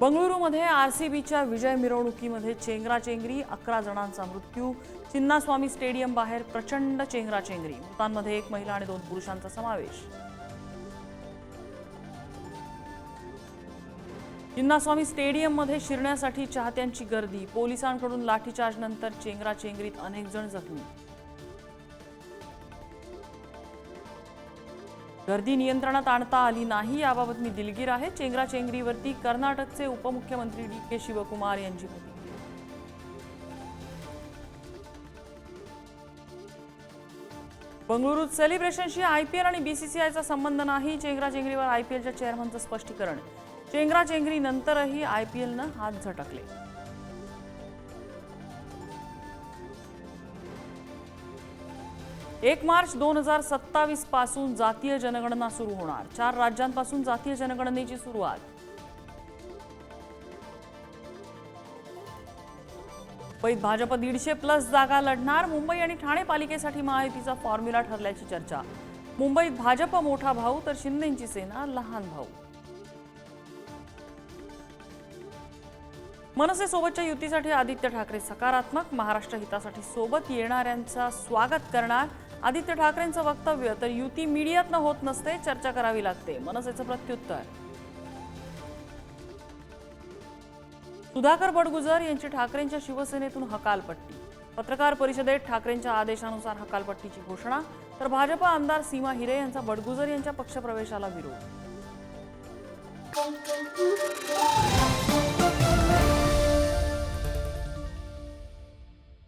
बंगळुरूमध्ये आरसीबीच्या विजय मिरवणुकीमध्ये चेंगराचेंगरी, 11 जणांचा मृत्यू. चिन्नास्वामी स्टेडियम बाहेर प्रचंड चेंगराचेंगरी. मृतांमध्ये 1 महिला आणि 2 पुरुषांचा समावेश. चिन्नास्वामी स्टेडियममध्ये शिरण्यासाठी चाहत्यांची गर्दी. पोलिसांकडून लाठीचार्जनंतर चेंगराचेंगरीत अनेक जण जखमी. गर्दी नियंत्रणात आणता आली नाही, याबाबत मी दिलगीर आहे. चेंगराचेंगरीवरती कर्नाटकचे उपमुख्यमंत्री डी.के. शिवकुमार यांची प्रतिक्रिया. बंगळुरूत सेलिब्रेशनशी आयपीएल आणि बीसीसीआयचा संबंध नाही. चेंगराचेंगरीवर आयपीएलच्या चेअरमनचं स्पष्टीकरण. चेंगराचेंगरीनंतरही आयपीएलनं हात झटकले. 1 मार्च 2027 पासून जातीय जनगणना सुरू होणार. 4 राज्यांपासून जातीय जनगणनेची सुरुवात. मुंबईत भाजप 150+ जागा लढणार. मुंबई आणि ठाणे पालिकेसाठी महायुतीचा फॉर्म्युला ठरल्याची चर्चा. मुंबईत भाजप मोठा भाऊ तर शिंदेंची सेना लहान भाऊ. मनसेसोबतच्या युतीसाठी आदित्य ठाकरे सकारात्मक. महाराष्ट्र हितासाठी सोबत येणाऱ्यांचा स्वागत करणार. आदित्य ठाकरेंचं वक्तव्य, तर युती मीडियातनं होत नसते, चर्चा करावी लागते. मनसेचं प्रत्युत्तर. सुधाकर बडगुजर यांची ठाकरेंच्या शिवसेनेतून हकालपट्टी. पत्रकार परिषदेत ठाकरेंच्या आदेशानुसार हकालपट्टीची घोषणा. तर भाजप आमदार सीमा हिरे यांचा बडगुजर यांच्या पक्षप्रवेशाला विरोध.